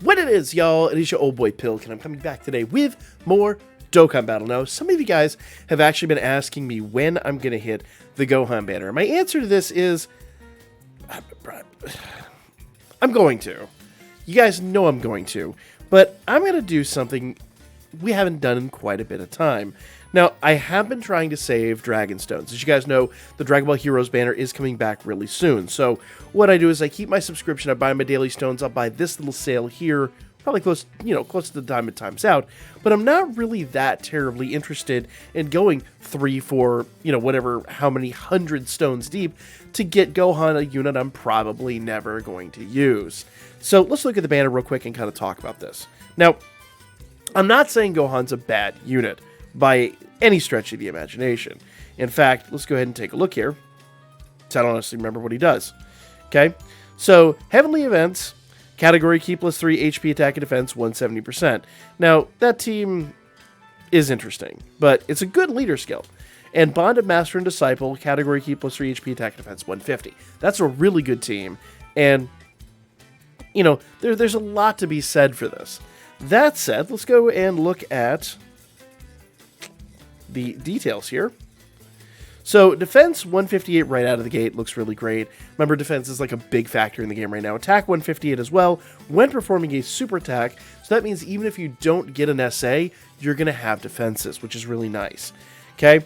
What it is, y'all, it is your old boy Pilk, and I'm coming back today with more Dokkan Battle. Now, some of you guys have actually been asking me when I'm going to hit the Gohan banner. My answer to this is, I'm going to. You guys know I'm going to, but I'm going to do something we haven't done in quite a bit of time. Now, I have been trying to save Dragon Stones. As you guys know, the Dragon Ball Heroes banner is coming back really soon. So what I do is I keep my subscription, I buy my daily stones, I'll buy this little sale here, probably close to the time it times out. But I'm not really that terribly interested in going 3, 4, whatever, how many 100 stones deep to get Gohan, a unit I'm probably never going to use. So let's look at the banner real quick and kind of talk about this. Now, I'm not saying Gohan's a bad unit by any stretch of the imagination. In fact, let's go ahead and take a look here. I don't honestly remember what he does. Okay, so Heavenly Events, category Key +3, HP attack and defense 170%. Now, that team is interesting, but it's a good leader skill. And Bond of Master and Disciple, category Key +3, HP attack and defense 150. That's a really good team, and, there's a lot to be said for this. That said, let's go and look at the details here. So defense 158 right out of the gate looks really great. Remember, defense is like a big factor in the game right now. Attack 158 as well when performing a super attack. So that means even if you don't get an SA, you're going to have defenses, which is really nice. Okay.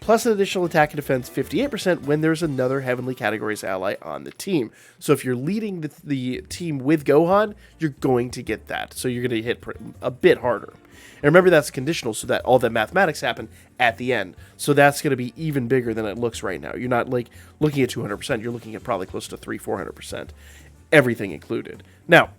Plus an additional attack and defense 58% when there's another Heavenly Categories ally on the team. So if you're leading the team with Gohan, you're going to get that. So you're going to hit a bit harder. And remember, that's conditional, so that all the mathematics happen at the end. So that's going to be even bigger than it looks right now. You're not like looking at 200%. You're looking at probably close to 300-400%, everything included. Now,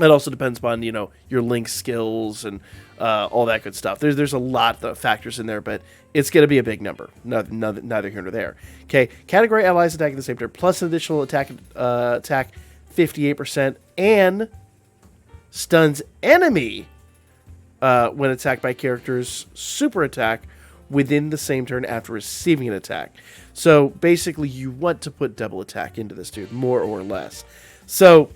it also depends upon your link skills and all that good stuff. There's a lot of factors in there, but it's going to be a big number. Neither here nor there. Okay, category allies attacking the same turn plus an additional attack 58% and stuns enemy when attacked by characters super attack within the same turn after receiving an attack. So basically, you want to put double attack into this dude, more or less. So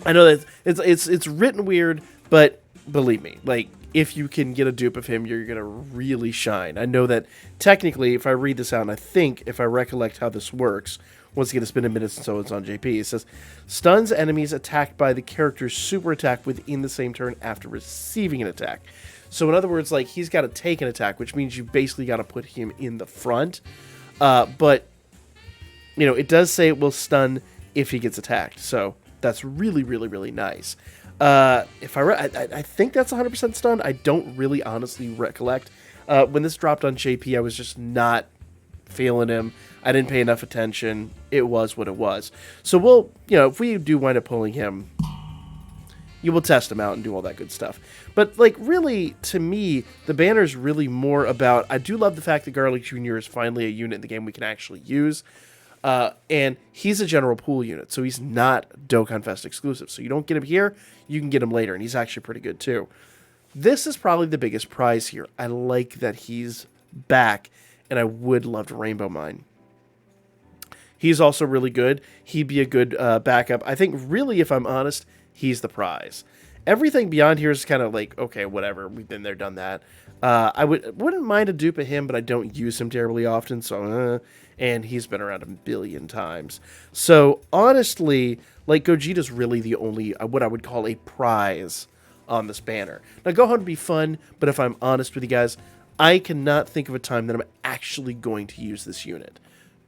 I know that it's written weird, but believe me, like, if you can get a dupe of him, you're gonna really shine. I know that technically, if I read this out, and I think if I recollect how this works, once again, it's been a minute since it's on JP. It says, stuns enemies attacked by the character's super attack within the same turn after receiving an attack. So in other words, like, he's got to take an attack, which means you basically got to put him in the front. But, it does say it will stun if he gets attacked. So that's really, really, really nice. I think that's 100% stun. I don't really honestly recollect. When this dropped on JP, I was just not feeling him. I didn't pay enough attention. It was what it was. So we'll, if we do wind up pulling him, you will test him out and do all that good stuff. But, like, really, to me, the banner is really more about, I do love the fact that Garlic Jr. is finally a unit in the game we can actually use. And he's a general pool unit, so he's not Dokkan Fest exclusive. So you don't get him here, you can get him later, and he's actually pretty good too. This is probably the biggest prize here. I like that he's back, and I would love to Rainbow Mine. He's also really good. He'd be a good backup. I think, really, if I'm honest, he's the prize. Everything beyond here is kind of like, okay, whatever. We've been there, done that. I wouldn't mind a dupe of him, but I don't use him terribly often, so and he's been around a billion times. So, honestly, like, Gogeta's really the only, what I would call a prize on this banner. Now, Gohan would be fun, but if I'm honest with you guys, I cannot think of a time that I'm actually going to use this unit.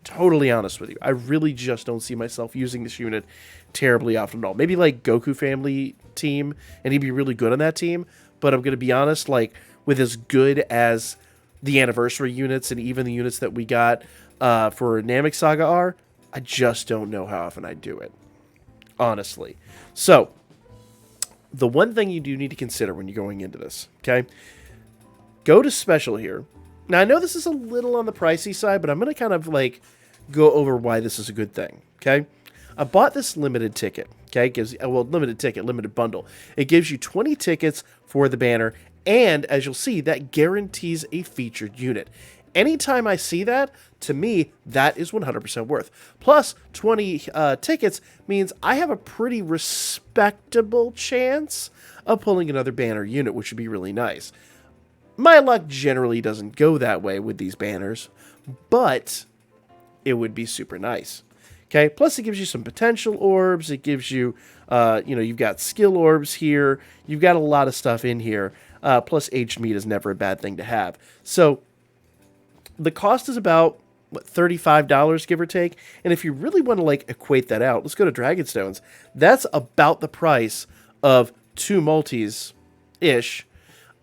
Totally honest with you. I really just don't see myself using this unit terribly often at all. Maybe, like, Goku family team, and he'd be really good on that team, but I'm going to be honest, like, with as good as the anniversary units and even the units that we got for Namek Saga are, I just don't know how often I do it, honestly. So, the one thing you do need to consider when you're going into this, okay? Go to special here. Now, I know this is a little on the pricey side, but I'm going to kind of, like, go over why this is a good thing, okay? I bought this limited ticket, okay? It gives, limited ticket, limited bundle. It gives you 20 tickets for the banner, and as you'll see, that guarantees a featured unit. Anytime I see that, to me, that is 100% worth. Plus, 20 tickets means I have a pretty respectable chance of pulling another banner unit, which would be really nice. My luck generally doesn't go that way with these banners, but it would be super nice. Okay, plus it gives you some potential orbs. It gives you, you've got skill orbs here. You've got a lot of stuff in here. Plus, aged meat is never a bad thing to have. So, the cost is about, what, $35, give or take. And if you really want to, like, equate that out, let's go to Dragonstones. That's about the price of 2 multis-ish,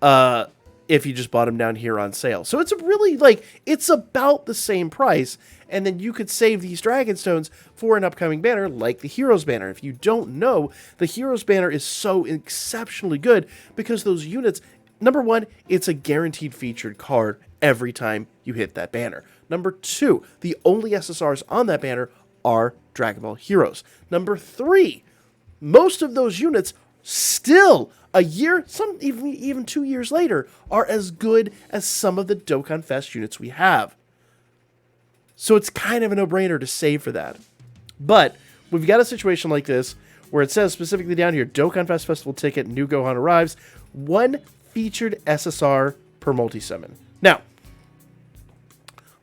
if you just bought them down here on sale. So it's really, like, it's about the same price, and then you could save these Dragonstones for an upcoming banner like the Heroes banner. If you don't know, the Heroes banner is so exceptionally good because those units, number one, it's a guaranteed featured card every time you hit that banner. Number two, the only SSRs on that banner are Dragon Ball Heroes. Number three, most of those units still a year, some even 2 years later, are as good as some of the Dokkan Fest units we have. So it's kind of a no-brainer to save for that. But we've got a situation like this where it says specifically down here, Dokkan Fest Festival ticket, new Gohan arrives, 1 featured SSR per multi-summon. Now,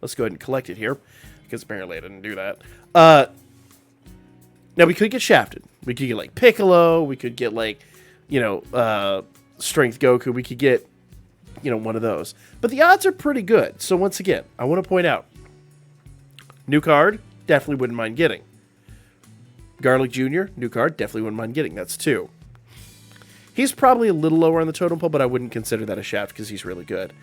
let's go ahead and collect it here, because apparently I didn't do that. Now, we could get shafted. We could get, like, Piccolo. We could get, like, Strength Goku. We could get, one of those. But the odds are pretty good. So, once again, I want to point out, new card, definitely wouldn't mind getting. Garlic Jr., new card, definitely wouldn't mind getting. That's 2. He's probably a little lower on the totem pole, but I wouldn't consider that a shaft because he's really good.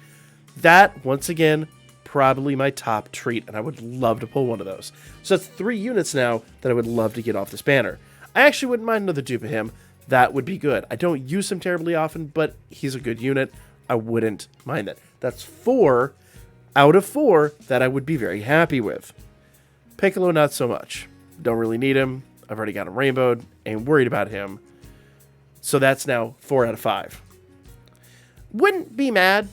That, once again, probably my top treat, and I would love to pull one of those. So that's 3 units now that I would love to get off this banner. I actually wouldn't mind another dupe of him. That would be good. I don't use him terribly often, but he's a good unit. I wouldn't mind that. That's 4 out of 4 that I would be very happy with. Piccolo, not so much. Don't really need him. I've already got him rainbowed. Ain't worried about him. So that's now 4 out of 5. Wouldn't be mad.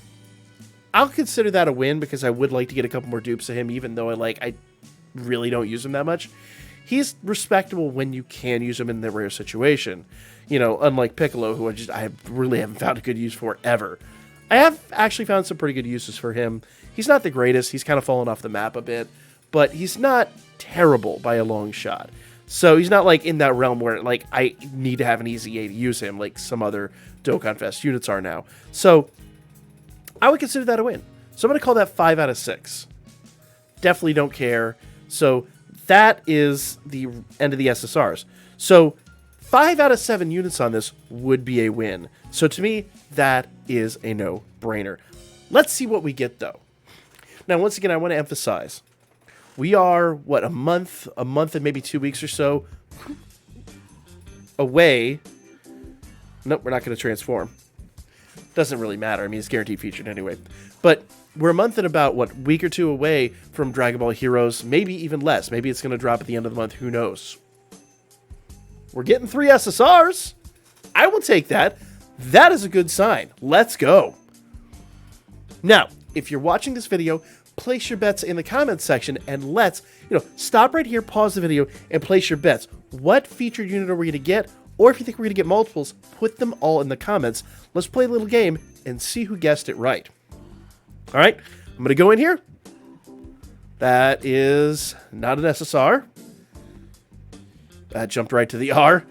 I'll consider that a win because I would like to get a couple more dupes of him, even though I really don't use him that much. He's respectable when you can use him in the rare situation. Unlike Piccolo, who I really haven't found a good use for ever. I have actually found some pretty good uses for him. He's not the greatest. He's kind of fallen off the map a bit, but he's not terrible by a long shot. So he's not like in that realm where like I need to have an easy A to use him like some other Dokkan Fest units are now. So I would consider that a win. So I'm going to call that 5 out of 6. Definitely don't care. So that is the end of the SSRs. So 5 out of 7 units on this would be a win. So to me, that is a no-brainer. Let's see what we get, though. Now, once again, I want to emphasize, we are, a month and maybe 2 weeks or so away. Nope, we're not going to transform. Doesn't really matter. I mean, it's guaranteed featured anyway. But we're a month and about, week or 2 away from Dragon Ball Heroes. Maybe even less. Maybe it's going to drop at the end of the month. Who knows? We're getting 3 SSRs. I will take that. That is a good sign. Let's go. Now, if you're watching this video, place your bets in the comments section and let's, stop right here, pause the video, and place your bets. What featured unit are we going to get? Or if you think we're going to get multiples, put them all in the comments. Let's play a little game and see who guessed it right. All right, I'm going to go in here. That is not an SSR. That jumped right to the R.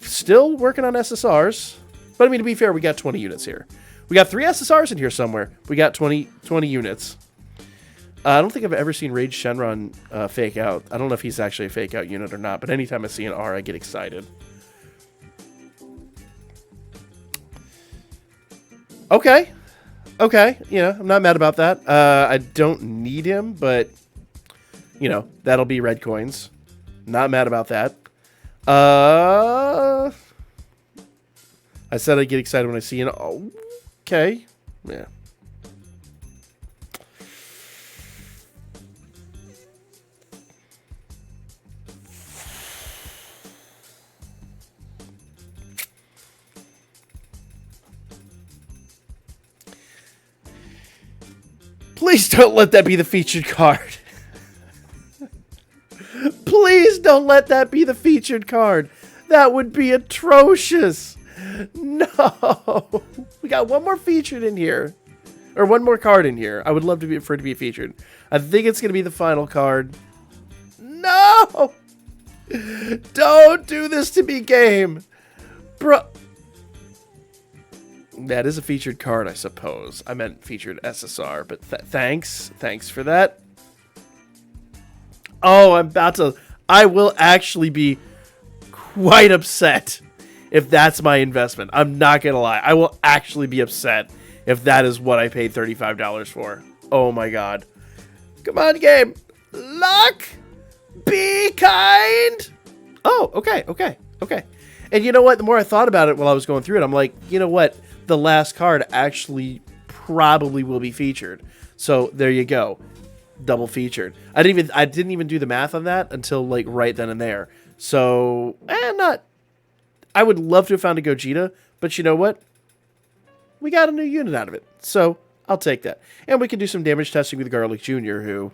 Still working on SSRs. But I mean, to be fair, we got 20 units here. We got 3 SSRs in here somewhere. We got 20 units. I don't think I've ever seen Rage Shenron fake out. I don't know if he's actually a fake out unit or not, but anytime I see an R, I get excited. Okay. I'm not mad about that. I don't need him, but, that'll be red coins. Not mad about that. I said I get excited when I see an... Oh, okay. Yeah. Please don't let that be the featured card. Please don't let that be the featured card. That would be atrocious. No. We got one more featured in here. Or one more card in here. I would love for it to be featured. I think it's going to be the final card. No! Don't do this to me, game. Bro. That is a featured card, I suppose. I meant featured SSR, but thanks. Thanks for that. Oh, I will actually be quite upset if that's my investment. I'm not going to lie. I will actually be upset if that is what I paid $35 for. Oh my god. Come on, game. Luck. Be kind. Oh, okay. And you know what? The more I thought about it while I was going through it, I'm like, you know what? The last card actually probably will be featured. So there you go. Double featured. I didn't even do the math on that until like right then and there. So, I would love to have found a Gogeta, but you know what? We got a new unit out of it. So, I'll take that. And we can do some damage testing with Garlic Jr., who,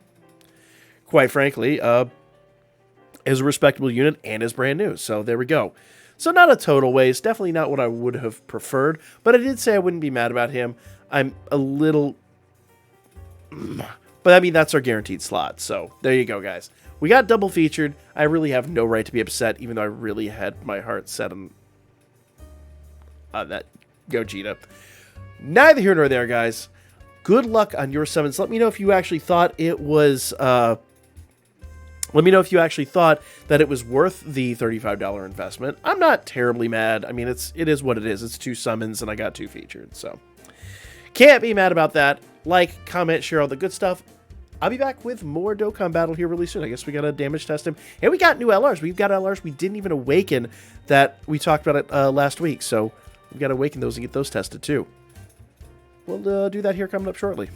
quite frankly, is a respectable unit and is brand new. So, there we go. So, not a total waste. Definitely not what I would have preferred. But I did say I wouldn't be mad about him. I'm a little... But, I mean, that's our guaranteed slot. So, there you go, guys. We got double featured. I really have no right to be upset, even though I really had my heart set on that Gogeta. Neither here nor there, guys. Good luck on your summons. Let me know if you actually thought it was... let me know if you actually thought that it was worth the $35 investment. I'm not terribly mad. I mean, it is what it is. It's 2 summons, and I got 2 featured, so... Can't be mad about that. Like, comment, share all the good stuff. I'll be back with more Dokkan Battle here really soon. I guess we got to damage test him. And we got new LRs. We've got LRs we didn't even awaken that we talked about it last week. So we've got to awaken those and get those tested too. We'll do that here coming up shortly.